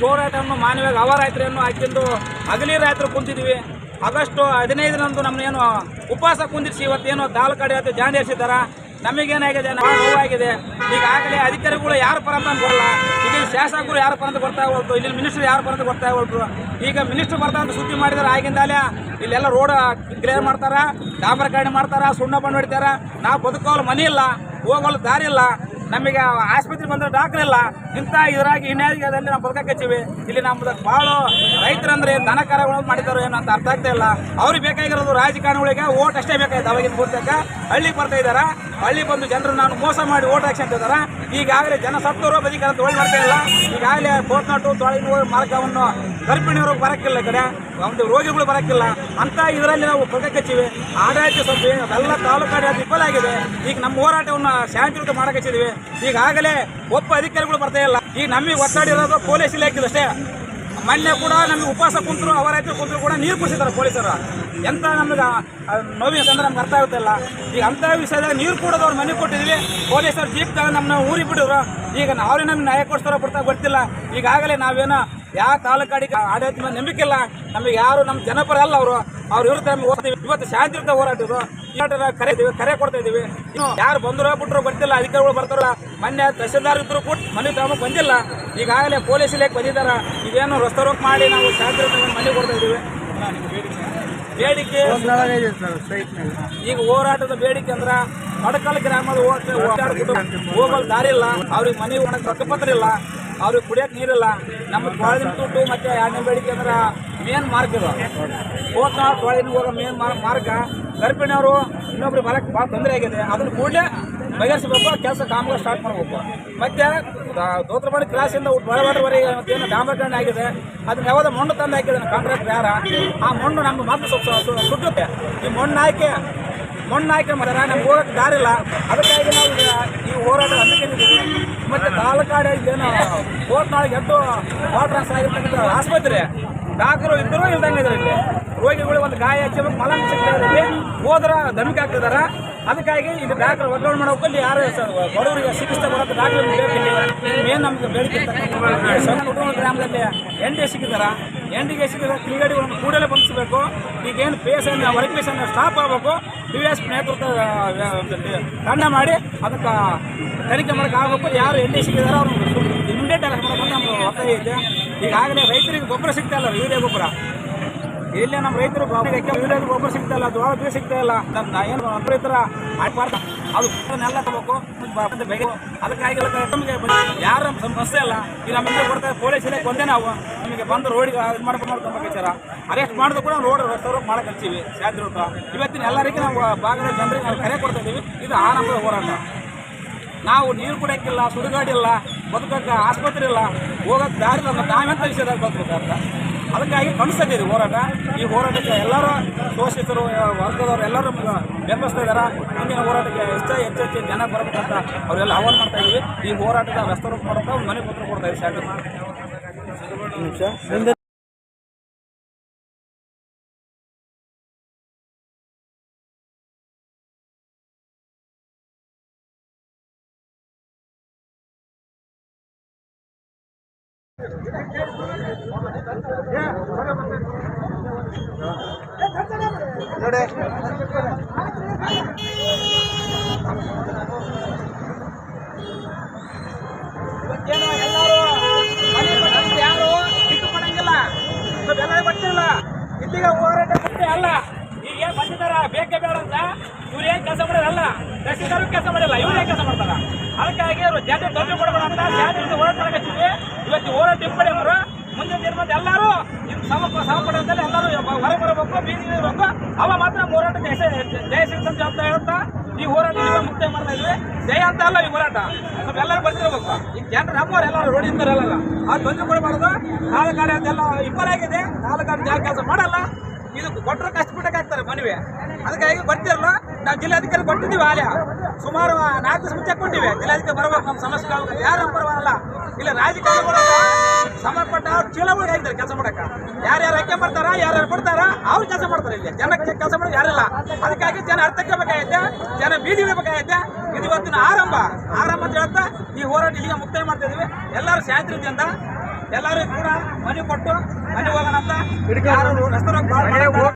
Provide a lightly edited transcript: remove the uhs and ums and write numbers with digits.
ಹೋರಾಟವನ್ನು ಮಾನವೀಯ ಅವಾರಾತ್ರಿಯನ್ನು ಹಾಕಿದ್ದು ಹಗಲಿ ರಾತ್ರಿ ಕುಂತಿದ್ವಿ. ಆಗಸ್ಟ್ 15ರಂದು ನಮ್ಮನ್ನೇನು ಉಪವಾಸ ಕುಂದಿರಿಸಿ ಇವತ್ತೇನು ತಾಲೂಕಾಡಿ ಅಥವಾ ಜಾಂಡಿ ಹರಿಸಿದಾರ. ನಮಗೇನಾಗಿದೆ, ನೋವಾಗಿದೆ. ಈಗಾಗಲೇ ಅಧಿಕಾರಿಗಳು ಯಾರ ಪರ ಅಂತ ಬರಲ್ಲ. ಈಗ ಶಾಸಕರು ಯಾರ ಪರ ಅಂತ ಬರ್ತಾ ಹೋಗ್ತು, ಇಲ್ಲಿ ಮಿನಿಸ್ಟರ್ ಯಾರ ಪರ ಅಂತ ಬರ್ತಾ ಹೋಗ್ತು. ಈಗ ಮಿನಿಸ್ಟರ್ ಬರ್ತಾ ಅಂತ ಸುದ್ದಿ ಮಾಡಿದಾರೆ. ಆಗಿಂದಾಲೆ ಇಲ್ಲೆಲ್ಲ ರೋಡ್ ಕ್ಲಿಯರ್ ಮಾಡ್ತಾರ, ಡಾಂಬರೀಕರಣ ಮಾಡ್ತಾರ, ಸುಣ್ಣ ಬಣ್ಣ ಹೊಡಿತಾರ. ನಾವು ಬದುಕೋಲು ಮನೆ ಇಲ್ಲ, ಹೋಗೋಲು ದಾರಿ ಇಲ್ಲ, ನಮಗೆ ಆಸ್ಪತ್ರೆ ಬಂದರೆ ಡಾಕ್ಟರ್ ಇಲ್ಲ. ಇಂಥ ಇದ್ರಾಗಿ ಇನ್ಯಾರಿಗದಲ್ಲಿ ನಾವು ಬದುಕಕ್ಕೀವಿ. ಇಲ್ಲಿ ನಮ್ಮದು ಭಾಳ ರೈತರಂದ್ರೆ ದನ ಕರಗಳು ಮಾಡಿದಾರೋ ಏನೋ ಅಂತ ಅರ್ಥ ಆಗ್ತಾ ಇಲ್ಲ. ಅವ್ರಿಗೆ ಬೇಕಾಗಿರೋದು ರಾಜಕಾರಣಿಗಳಿಗೆ ಓಟ್ ಅಷ್ಟೇ ಬೇಕಾಯ್ತು. ಅವಾಗಿನ ಪೂರ್ತಕ ಹಳ್ಳಿಗೆ ಬರ್ತಾ ಇದ್ದಾರೆ. ಹಳ್ಳಿ ಬಂದು ಜನರು ನಾನು ಮೋಸ ಮಾಡಿ ಓಟ್ ಹಾಕ್ಸಂತಿದ್ದಾರೆ. ಈಗಾಗಲೇ ಜನ ಸತ್ತವರು ಬದುಕಂತ ಒಳ್ಳೆ ಮಾಡ್ತಾ ಇಲ್ಲ. ಈಗಾಗಲೇ ಕೋಟ್ನಾಟು ತೊಳೆನೂರು ಮಾರ್ಗವನ್ನು ಗರ್ಭಿಣಿಯವರು ಬರೋಕ್ಕಿಲ್ಲ, ಈ ಕಡೆ ಒಂದು ರೋಗಿಗಳು ಬರೋಕ್ಕಿಲ್ಲ. ಅಂತ ಇದರಲ್ಲಿ ನಾವು ಬದುಕಕ್ಕೀವಿ. ಆಡಳಿತ ಸ್ವಲ್ಪ ಎಲ್ಲ ತಾಲೂಕಾಡಳಿತ ವಿಫಲ ಆಗಿದೆ. ಈಗ ನಮ್ಮ ಹೋರಾಟವನ್ನು ಶಾಂತಿಯುತ ಮಾಡಕ್ಕಿದ್ದೀವಿ. ಈಗಾಗಲೇ ಒಬ್ಬ ಅಧಿಕಾರಿಗಳು ಬರ್ತಾ ಇಲ್ಲ. ಈಗ ನಮಗೆ ಒತ್ತಡಿರೋದು ಪೊಲೀಸ್ ಇಲಾಖೆ ಅಷ್ಟೇ. ಮೊನ್ನೆ ಕೂಡ ನಮಗೆ ಉಪವಾಸ ಕುಂತರು, ಅವರಾಯ್ತು ಕುಂತರು ಕೂಡ ನೀರು ಕುಡಿಸಿದ್ದಾರೆ ಪೊಲೀಸರು. ಎಂತ ನಮಗೆ ನೋವಿನ ಸಂದ್ರೆ ನಮ್ಗೆ ಅರ್ಥ ಆಗುತ್ತಿಲ್ಲ. ಈಗ ಅಂಥ ವಿಷಯದಾಗ ನೀರು ಕೊಡೋದವ್ರು ಮನೆ ಕೊಟ್ಟಿದ್ವಿ. ಪೊಲೀಸರು ಜೀಪ್ ತಗೊಂಡು ನಮ್ಮನ್ನ ಊರಿಗೆ ಬಿಟ್ಟಿದ್ರು. ಈಗ ಅವ್ರೇ ನಮ್ಗೆ ನ್ಯಾಯ ಕೊಡಿಸ್ತಾರೋ ಬಿಡ್ತಾ ಗೊತ್ತಿಲ್ಲ. ಈಗಾಗಲೇ ನಾವೇನೋ ಯಾವ ತಾಲೂಕಾಡಿಗೆ ಆಡಳಿತ ಮೇಲೆ ನಂಬಿಕೆ ಇಲ್ಲ. ನಮಗೆ ಯಾರು ನಮ್ಮ ಜನಪರ ಅಲ್ಲ. ಅವ್ರು ಇರುತ್ತೆ. ನಮ್ಗೆ ಓದ್ತೀವಿ. ಇವತ್ತು ಶಾಂತಿಯುತ ಹೋರಾಟದ್ದು ಕರೆ ಕೊಡ್ತಾ ಇದೀವಿ. ಇನ್ನು ಯಾರು ಬಂದ್ರು ಬಿಟ್ಟರು ಗೊತ್ತಿಲ್ಲ. ಅಧಿಕಾರಿಗಳು ಬರ್ತಾರಲ್ಲ. ಮೊನ್ನೆ ತಹಸೀಲ್ದಾರ್ ಇದ್ರು ಕೂಡ ಮನೆ ತಗೊಂಡು ಬಂದಿಲ್ಲ. ಈಗಾಗಲೇ ಪೊಲೀಸ್ ಇಲಾಖೆ ಬಂದಿದ್ದಾರೆ. ಇದೇನು ರಸ್ತೆ ರೋಕ್ ಮಾಡಿ ನಾವು ಶಾಂತಿಯುತ ಮನೆ ಕೊಡ್ತಾ ಇದೀವಿ. ಬೇಡಿಕೆ ಈಗ ಹೋರಾಟದ ಬೇಡಿಕೆ ಅಂದ್ರೆ ಮಡಕಲ್ ಗ್ರಾಮದ ಹೋಗಲು ದಾರಿ ಇಲ್ಲ. ಅವ್ರಿಗೆ ಮನೆ ಹಕ್ಕುಪತ್ರ ಇಲ್ಲ, ಅವ್ರಿಗೆ ಕುಡಿಯೋಕೆ ನೀರಿಲ್ಲ. ನಮ್ಮ ತೊಳೆದಿನ ತುಟ್ಟು ಮತ್ತು ಎರಡನೇ ಬೇಡಿಕೆ ಅಂದ್ರೆ ಮೇನ್ ಮಾರ್ಗ ಇದು. ತೊಳೆದಿನ ಹೋಗೋ ಮೇನ್ ಮಾರ್ಗ ಗರ್ಭಿಣಿಯವರು ಇನ್ನೊಬ್ರು ಬರೋಕ್ಕೆ ಭಾಳ ತೊಂದರೆ ಆಗಿದೆ. ಅದನ್ನು ಕೂಡಲೇ ಬಗೆಹರಿಸಬೇಕು. ಕೆಲಸ ಕಾಮಗಾರಿ ಸ್ಟಾರ್ಟ್ ಮಾಡಬೇಕು. ಮತ್ತು ದೋತ್ರಬಾಡಿ ಕ್ರಾಸಿಂದ ಒಳಬಾಡ್ರವರೆಗೆ ಮತ್ತೇನು ಡಾಂಬರೀಕರಣ ಆಗಿದೆ. ಅದನ್ನ ಯಾವುದೋ ಮಣ್ಣು ತಂದು ಹಾಕಿದ್ದಾನೆ ಕಾಂಟ್ರಾಕ್ಟರ್ ಯಾರ. ಆ ಮಣ್ಣು ನಮ್ಮ ಮತ್ತೆ ಸ್ವಲ್ಪ ಸುಟ್ಟುತ್ತೆ. ಈ ಮಣ್ಣು ಹಾಕಿ ಮಾಡಿದ್ರೆ ನಮ್ಗೆ ಹೋಗೋಕ್ಕೆ ದಾರಿ ಇಲ್ಲ. ಅದಕ್ಕಾಗಿ ನಾವು ಈ ಹೋರಾಟ ಹಮ್ಮಿಕೊಂಡಿದ್ದೀವಿ. ಮತ್ತು ತಾಲೂಕಾಡಿ ಏನು ಕೋರ್ಟ್ನಾಳಿಗೆ ಎದ್ದು ವಾಟರ್ ಟ್ರಾನ್ಸ್ಫರ್ ಆಗಿರ್ತಕ್ಕಂಥ ಆಸ್ಪತ್ರೆ ಡಾಕ್ಟರು ಇದ್ದರೂ ಇಲ್ದಂಗೆ ಇದ್ದಾರೆ. ಇಲ್ಲಿ ರೋಗಿಗಳು ಒಂದು ಗಾಯ ಹಚ್ಚಬೇಕು, ಮಲಮ್ ಸಿಗ್ತಾ ಇದ್ದಾರೆ, ಹೋದ್ರೆ ಧಮಿಕೆ ಹಾಕ್ತಿದ್ದಾರೆ. ಅದಕ್ಕಾಗಿ ಇಲ್ಲಿ ಡಾಕ್ಟರ್ ವರ್ಗಾವಣೆ ಮಾಡೋಕ್ಕಲ್ಲಿ ಯಾರು ಬಡವರಿಗೆ ಚಿಕಿತ್ಸೆ ಬರೋದು ಡಾಕ್ಟರ್ ಬೇಕಿಲ್ಲ. ಮೇನ್ ನಮ್ಗೆ ಬೇಡಿಕೆ ಸಣ್ಣ ಕುಟುಂಬ ಗ್ರಾಮದಲ್ಲಿ ND ಸಿಕ್ಕಿದ್ದಾರೆ. NDಗೆ ಸಿಕ್ಕಿದ್ರೆ ಕ್ರೀಡೆಗಳನ್ನು ಕೂಡಲೇ ಬಂಧಿಸಬೇಕು. ಈಗೇನು ಪೇಷನ್ ವರ್ಕ್ ಪೇಷನ್ ಸ್ಟಾಪ್ ಆಗಬೇಕು. DSP ನೇತೃತ್ವ ತಂಡ ಮಾಡಿ ಅದಕ್ಕೆ ತನಿಖೆ ಮಾಡೋಕೆ ಆಗಬೇಕು. ಯಾರು ND ಸಿಕ್ಕಿದಾರೋ ಅವ್ರು ಇಮಿಡಿಯೇಟ್ ಅರೆಸ್ಟ್ ಮಾಡಬೇಕು ನಮ್ಗೆ ಒತ್ತಾಯ ಐತೆ. ಈಗಾಗಲೇ ರೈತರಿಗೆ ಗೊಬ್ಬರ ಸಿಗ್ತಾ ಇಲ್ಲ, ಯೂರಿಯಾ ಗೊಬ್ಬರ. ಇಲ್ಲೇ ನಮ್ಮ ರೈತರು ಯೂರಿಯಾ ಗೊಬ್ಬರ ಸಿಗ್ತಾ ಇಲ್ಲ, ಜೋಳ ಬೀಜ ಸಿಗ್ತಾ ಇಲ್ಲ. ನಮ್ಮ ಏನು ರೈತರ ಮಾಡ್ತಾರೆ ಅದು ಎಲ್ಲ ತಗೋಬೇಕು. ಅದಕ್ಕಾಗಿ ನಮಗೆ ಯಾರು ನಮ್ಮ ಸಮಸ್ಯೆ ಇಲ್ಲ. ಈಗ ನಮ್ಮಿಂದ ಕೊಡ್ತಾರೆ ಪೊಲೀಸ್ ಇಲಾಖೆ ಒಂದೇ. ನಾವು ನಮಗೆ ಬಂದು ರೋಡಿಗೆ ಇದು ಮಾಡ್ಕೊಂಡ್ಬೇಕಾಚಾರ ಅರೆಸ್ಟ್ ಮಾಡಿದ್ರು ಕೂಡ ರೋಡ್ ರಸ್ತೆ ಮಾಡಕ್ಕೆ ಹಚ್ತೀವಿ. ಶಾಂತಿ ರೂಟ ಇವತ್ತಿನ ಎಲ್ಲರಿಗೂ ನಾವು ಭಾಗದ ಜನರಿಗೆ ನಾವು ಕರೆ ಕೊಡ್ತಾ ಇದ್ದೀವಿ. ಇದು ಆರಂಭದ ಹೋರಾಟ. ನಾವು ನೀರು ಕುಡಿಯೋಕ್ಕಿಲ್ಲ, ಸುಡುಗಾಡಿಲ್ಲ, ಬದುಕೋಕ್ಕೆ ಆಸ್ಪತ್ರೆ ಇಲ್ಲ, ಹೋಗೋಕ್ಕೆ ದಾರಿ ಇಲ್ಲ. ನಾವೆಂಥ ವಿಷಯದಾಗ ಬದುಕಬೇಕಂತ ಅದಕ್ಕಾಗಿ ಕಾಣಿಸ್ತಾ ಇದ್ದೀವಿ ಹೋರಾಟ. ಈ ಹೋರಾಟಕ್ಕೆ ಎಲ್ಲರೂ ಶೋಷಿತರು ವರ್ಗದವರು ಎಲ್ಲರೂ ಬೆಂಬಲಿಸ್ತಾ ಇದ್ದಾರೆ. ಮುಂದಿನ ಹೋರಾಟಕ್ಕೆ ಹೆಚ್ಚು ಜನ ಬರಬೇಕಂತ ಅವರೆಲ್ಲ ಆಹ್ವಾನ ಮಾಡ್ತಾ ಇದ್ದೀವಿ. ಈ ಹೋರಾಟದ ರಸ್ತೆ ರೂಪ ಮಾಡೋಕೆ ಮನೆ ಪತ್ರ ಕೊಡ್ತಾ ಇದ್ದೀವಿ. ಶಾಂತಿ ನೋಡಿ ಇವತ್ತೇನು ಎಲ್ಲರೂ ಮನೆ ಬಟ್ಟೆ ಯಾರು ಬಿಟ್ಟು ಪಡಂಗಿಲ್ಲ, ಎಲ್ಲರೂ ಬರ್ತಿಲ್ಲ. ಇಲ್ಲಿಗ ಹೋರಾಟ ಬಟ್ಟೆ ಅಲ್ಲ. ಈಗ ಏನು ಬಂದಿದ್ದಾರ ಬೇಕೇ ಬೇಡ ಅಂತ ಇವ್ರು ಏನು ಕೆಲಸ ಮಾಡೋದಲ್ಲ. ತಹಸೀಲ್ದಾರ್ ಕೆಲಸ ಮಾಡಿಲ್ಲ, ಇವ್ರು ಏನು ಕೆಲಸ ಮಾಡ್ತಾರ. ಅದಕ್ಕಾಗಿ ಅವರು ಜಾತಿ ತೊಂದರೆ ಕೊಡಬೇಡ ಅಂತ ಜಾತಿ ಹೋರಾಟ ಮಾಡಕತ್ತೀವಿ. ಇವತ್ತು ಹೋರಾಟ ಹಿಂಪಡೆ ಅವರು ಮುಂದಿನ ದಿನದ ಎಲ್ಲರೂ ಇದು ಸಮಪಡದಲ್ಲಿ ಎಲ್ಲರೂ ಹೊರ ಬರಬೇಕು, ಬೀದಿಗೆ ಇರಬೇಕು. ಅವ ಮಾತ್ರ ಹೋರಾಟ ಜಯ ಸಿಗ್ತಂತ ಅಂತ ಹೇಳ್ತಾ ಈ ಹೋರಾಟ ಮುಕ್ತ ಮಾಡ್ತಾ ಇದ್ವಿ. ಜಯ ಅಂತ ಅಲ್ಲ ಈ ಹೋರಾಟ. ಸ್ವಲ್ಪ ಎಲ್ಲರೂ ಬರ್ತಿರ್ಬೇಕು. ಈಗ ಜನರು ನಮ್ಮವ್ರು ಎಲ್ಲರೂ ರೋಡಿಂತಾರೆ ಅಲ್ಲ, ಅದು ತೊಂದರೆ ಕೊಡಬಾರ್ದು. ತಾಲೂಕಾಡಿ ಅಂತೆಲ್ಲ ವಿಫಲ ಆಗಿದೆ. ತಾಲೂಕಾಡಿ ಜಾಗ ಕೆಲಸ ಮಾಡಲ್ಲ. ಇದು ಕೊಟ್ಟರು ಕಷ್ಟಪಟ್ಟಕ್ಕಾಗ್ತಾರೆ ಮನವಿ. ಅದಕ್ಕಾಗಿ ಬರ್ತಿರಲ್ಲ. ನಾವು ಜಿಲ್ಲಾಧಿಕಾರಿ ಕೊಟ್ಟಿದ್ದೀವಿ. ಆಲಯ ಸುಮಾರು 4 ದಿವಸ ಮುಂಚೆ ಕೊಟ್ಟಿವಿ. ಜಿಲ್ಲಾಧಿಕಾರಿ ಬರಬೇಕು, ನಮ್ಮ ಸಮಸ್ಯೆ ಯಾರು ಬರಲ್ಲ. ಇಲ್ಲ ರಾಜಕಾರಣಿಗಳು ಸಂಬಂಧಪಟ್ಟ ಅವ್ರು ಚೀಲಗಳಿಗೆ ಆಗಿದ್ದಾರೆ ಕೆಲಸ ಮಾಡಕ್ಕೆ. ಯಾರ್ಯಾರು ಆಯ್ಕೆ ಬರ್ತಾರ, ಯಾರ್ಯಾರು ಕೊಡ್ತಾರ ಅವ್ರು ಕೆಲಸ ಮಾಡ್ತಾರೆ. ಇಲ್ಲಿ ಜನಕ್ಕೆ ಕೆಲಸ ಮಾಡೋದು ಯಾರಿಲ್ಲ. ಅದಕ್ಕಾಗಿ ಜನ ಅರ್ಥಕ್ಕೆ ಬೇಕಾಗೈತೆ, ಜನ ಬೀದಿ ಬೇಕಾಗೈತೆ. ಇದು ಇವತ್ತಿನ ಆರಂಭ ಅಂತ ಹೇಳ್ತಾ ಈ ಹೋರಾಟ ಇಲ್ಲಿಗೆ ಮುಕ್ತಾಯ ಮಾಡ್ತಾ ಇದೀವಿ. ಎಲ್ಲರೂ ಶಾಂತಿ ರೀತಿಯಿಂದ ಎಲ್ಲರೂ ಕೂಡ ಮನೆ ಕೊಟ್ಟು ಮನೆ ಹೋಗೋಣ ಅಂತ ಯಾರು ರಸ್ತೆ